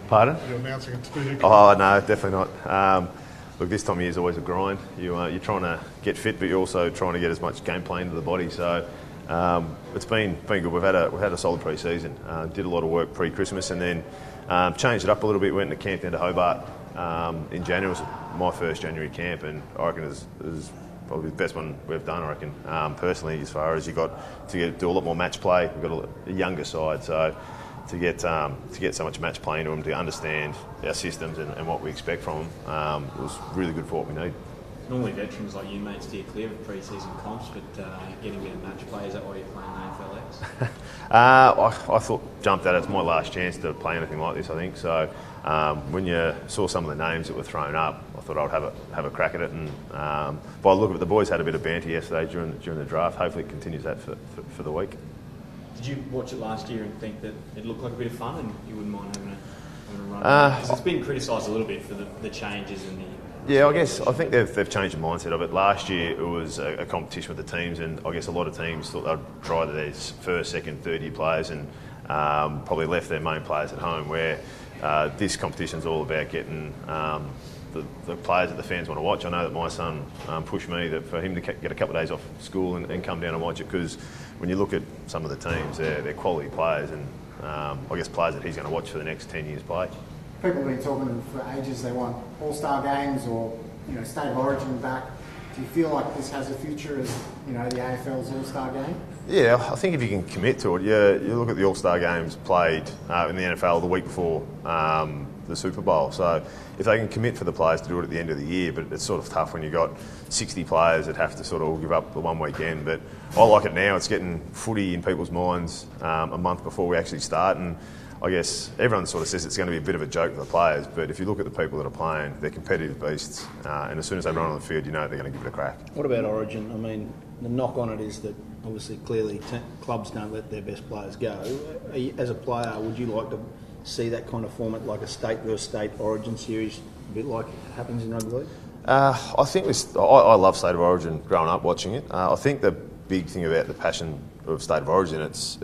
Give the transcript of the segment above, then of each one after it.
Pardon? You're announcing it too quickly. Oh, no, definitely not. Look, this time of year is always a grind. You're trying to get fit, but you're also trying to get as much game play into the body. So it's been good. We've had a solid pre-season. Did a lot of work pre-Christmas, and then changed it up a little bit. Went into camp down to Hobart in January. It was my first January camp, and I reckon it was probably the best one we've done. I reckon personally, as far as you got to do a lot more match play. We've got a younger side, so to get so much match play into them, to understand our systems and what we expect from them, it was really good for what we need. Normally veterans like you, mate, steer clear of pre-season comps, but getting a bit of match play, is that why you're playing AFLX? I thought, jumped at it. It's my last chance to play anything like this, I think. So when you saw some of the names that were thrown up, I thought I'd have a crack at it. And by the look of it, the boys had a bit of banter yesterday during the draft. Hopefully it continues that for the week. Did you watch it last year and think that it looked like a bit of fun and you wouldn't mind having a run? Because it's been criticised a little bit for the changes and the... Yeah, I think they've changed the mindset of it. Last year it was a competition with the teams, and I guess a lot of teams thought they'd try their first, second, third year players and probably left their main players at home, where this competition's all about getting the players that the fans want to watch. I know that my son pushed me for him to get a couple of days off school and come down and watch it, because when you look at some of the teams, they're quality players, and I guess players that he's going to watch for the next 10 years play. People have been talking for ages, they want all-star games or state of origin back. Do you feel like this has a future as the AFL's all-star game? Yeah, I think if you can commit to it, you look at the all-star games played in the NFL the week before the Super Bowl. So if they can commit for the players to do it at the end of the year, but it's sort of tough when you've got 60 players that have to sort of give up the one weekend. But I like it now. It's getting footy in people's minds a month before we actually start, and I guess everyone sort of says it's going to be a bit of a joke for the players, but if you look at the people that are playing, they're competitive beasts, and as soon as they run on the field, they're going to give it a crack. What about Origin? I mean, the knock on it is that obviously clearly clubs don't let their best players go. As a player, would you like to see that kind of format, like a state versus state Origin series, a bit like it happens in rugby league? I think I love State of Origin growing up watching it. I think the big thing about the passion of State of Origin, it's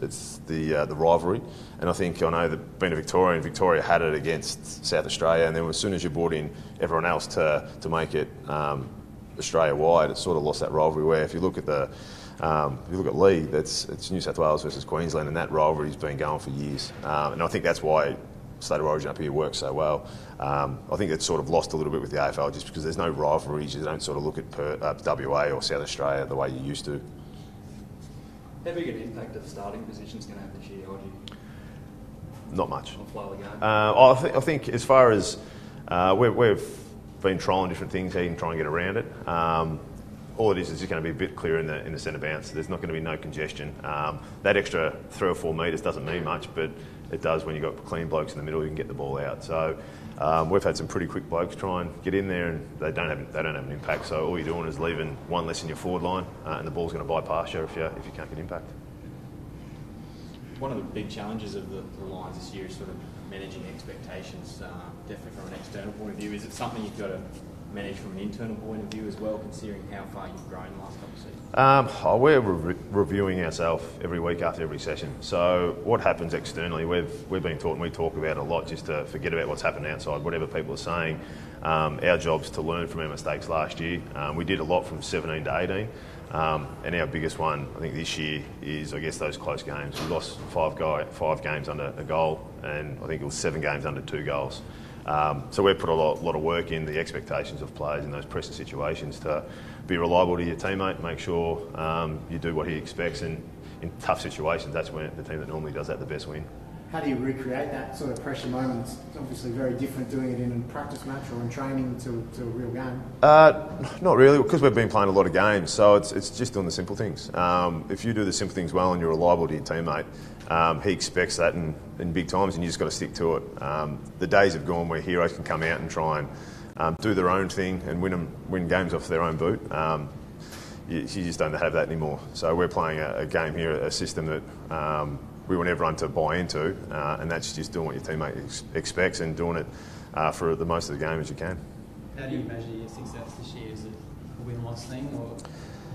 the rivalry, and I know that being a Victorian, Victoria had it against South Australia, and then as soon as you brought in everyone else to make it Australia wide, it sort of lost that rivalry. Where if you look at league, it's New South Wales versus Queensland, and that rivalry's been going for years, and I think that's why State of Origin up here works so well. I think it's sort of lost a little bit with the AFL just because there's no rivalries. You don't sort of look at WA or South Australia the way you used to. How big an impact of starting positions going to have this year, Hodge? Not much. On flow of the game? I think as far as we've been trialling different things here and trying to get around it. All it is just going to be a bit clearer in the centre bounce. There's not going to be no congestion. That extra 3 or 4 metres doesn't mean much, but it does when you've got clean blokes in the middle. You can get the ball out. So we've had some pretty quick blokes try and get in there, and they don't have an impact. So all you're doing is leaving one less in your forward line, and the ball's going to bypass you if you can't get impact. One of the big challenges of the Lions this year is sort of managing expectations, definitely from an external point of view. Is it something you've got to manage from an internal point of view as well, considering how far you've grown in the last couple of seasons? We're reviewing ourselves every week after every session. So what happens externally, we've been taught, and we talk about it a lot, just to forget about what's happened outside, whatever people are saying. Our job's to learn from our mistakes last year. We did a lot from 17 to 18. And our biggest one, I think, this year is, I guess, those close games. We lost 5 games under a goal, and I think it was 7 games under 2 goals. So we've put a lot of work in the expectations of players in those pressing situations to be reliable to your teammate, make sure you do what he expects, and in tough situations, that's when the team that normally does that the best win. How do you recreate that sort of pressure moment? It's obviously very different doing it in a practice match or in training to a real game. Not really, because we've been playing a lot of games, so it's just doing the simple things. If you do the simple things well and you're reliable to your teammate, he expects that in big times, and you just got to stick to it. The days have gone where heroes can come out and try and do their own thing and win games off their own boot. You just don't have that anymore. So we're playing a game here, a system that we want everyone to buy into, and that's just doing what your teammate expects and doing it for the most of the game as you can. How do you measure your success this year? Is it a win-loss thing, or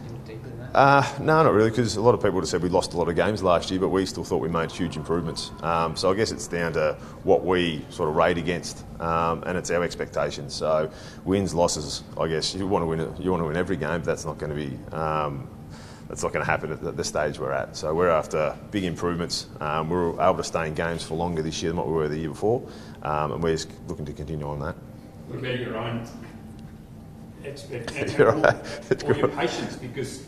anything deeper than that? No, not really, because a lot of people would have said we lost a lot of games last year, but we still thought we made huge improvements. So I guess it's down to what we sort of rate against, and it's our expectations. So wins, losses, I guess you want to win. You want to win every game, but that's not going to be. That's not going to happen at the stage we're at. So we're after big improvements. We were able to stay in games for longer this year than what we were the year before, and we're just looking to continue on that. What about your own expectations You're right. or your patience, because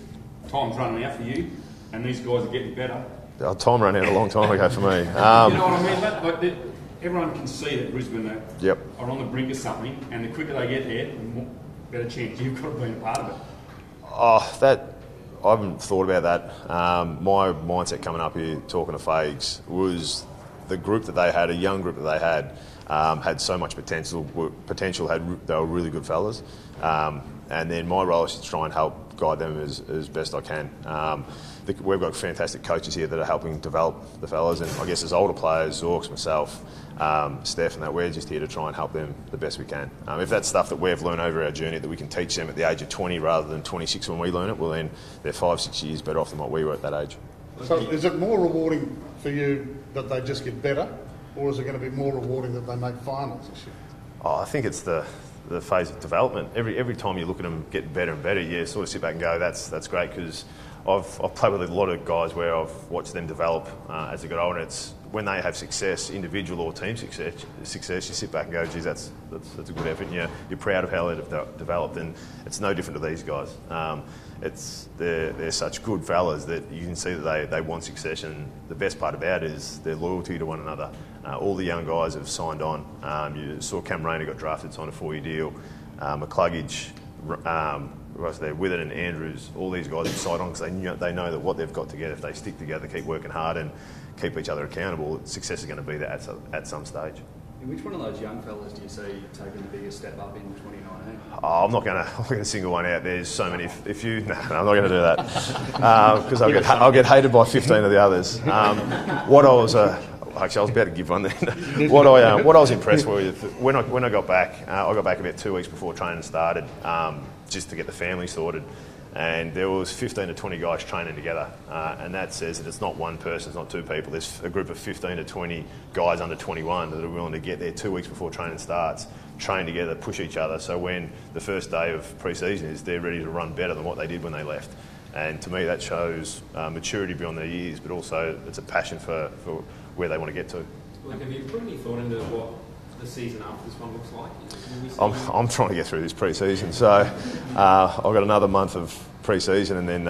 time's running out for you and these guys are getting better. Time ran out a long time ago for me. You know what I mean? Everyone can see that Brisbane are on the brink of something, and the quicker they get there, the better chance you've got of being a part of it. I haven't thought about that. My mindset coming up here, talking to Fags, was the group that they had, a young group that they had so much potential. They were really good fellas, and then my role is to try and help guide them as best I can. We've got fantastic coaches here that are helping develop the fellas, and I guess as older players, Zorks, myself, Steph, and that we're just here to try and help them the best we can. If that's stuff that we've learned over our journey that we can teach them at the age of 20 rather than 26 when we learn it, well then they're 5-6 years better off than what we were at that age. So is it more rewarding for you that they just get better, or is it going to be more rewarding that they make finals this year? I think it's the phase of development. Every time you look at them get better and better, you sort of sit back and go, that's great, because I've played with a lot of guys where I've watched them develop as they get older. It's when they have success, individual or team success, you sit back and go, geez, that's a good effort. And you're proud of how they've developed, and it's no different to these guys. They're such good fellas that you can see that they want success, and the best part about it is their loyalty to one another. All the young guys have signed on. You saw Cam Rayner got drafted, signed a 4-year deal. McCluggage, Witherden and Andrews, all these guys have signed on because they know that what they've got together, if they stick together, keep working hard and keep each other accountable, success is going to be there at some stage. And which one of those young fellas do you see taking the biggest step up in 2019? I'm not going to single one out. There's so many. I'm not going to do that because I'll get hated by 15 of the others. Actually, I was about to give one then. What I was impressed with when I got back, about 2 weeks before training started, just to get the family sorted, and there was 15 to 20 guys training together, and that says that it's not one person, it's not two people. There's a group of 15 to 20 guys under 21 that are willing to get there 2 weeks before training starts, train together, push each other. So when the first day of pre-season is, they're ready to run better than what they did when they left. And to me, that shows maturity beyond their years, but also it's a passion for where they want to get to. Like, have you put any thought into what the season after this one looks like? I'm trying to get through this pre-season, so I've got another month of pre-season and then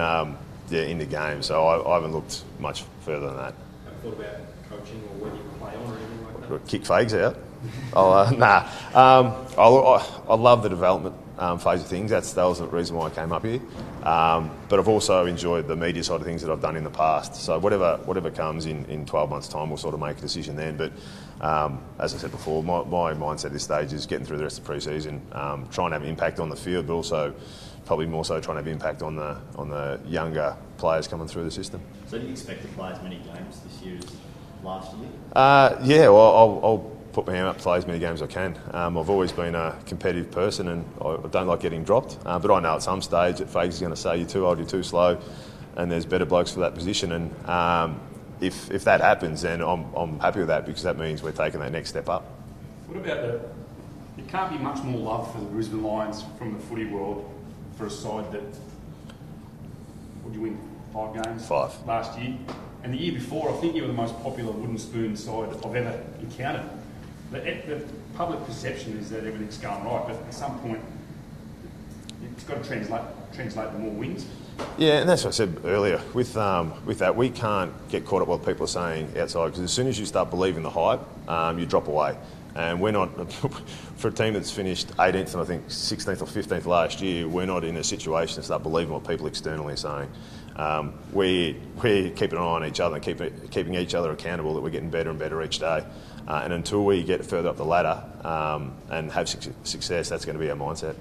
into games. So I haven't looked much further than that. Have you thought about coaching or whether you play on or anything like that? Kick Fags out. I love the development phase of things. That was the reason why I came up here. But I've also enjoyed the media side of things that I've done in the past. So whatever comes in 12 months' time, we'll sort of make a decision then. But as I said before, my mindset at this stage is getting through the rest of the pre-season, trying to have an impact on the field, but also probably more so trying to have an impact on the younger players coming through the system. So do you expect to play as many games this year as last year? I'll put my hand up to play as many games as I can. I've always been a competitive person and I don't like getting dropped. But I know at some stage that Fags is going to say you're too old, you're too slow, and there's better blokes for that position. And if that happens, then I'm happy with that because that means we're taking that next step up. What about there can't be much more love for the Brisbane Lions from the footy world for a side that, would you win 5 games? 5. Last year. And the year before, I think you were the most popular wooden spoon side I've ever encountered. The public perception is that everything's going right, but at some point, it's got to translate to more wins. Yeah, and that's what I said earlier. With that, we can't get caught up with what people are saying outside because as soon as you start believing the hype, you drop away. And we're not, for a team that's finished 18th and I think 16th or 15th last year, we're not in a situation to start believing what people externally are saying. We're keeping an eye on each other and keeping each other accountable that we're getting better and better each day. And until we get further up the ladder and have success, that's going to be our mindset.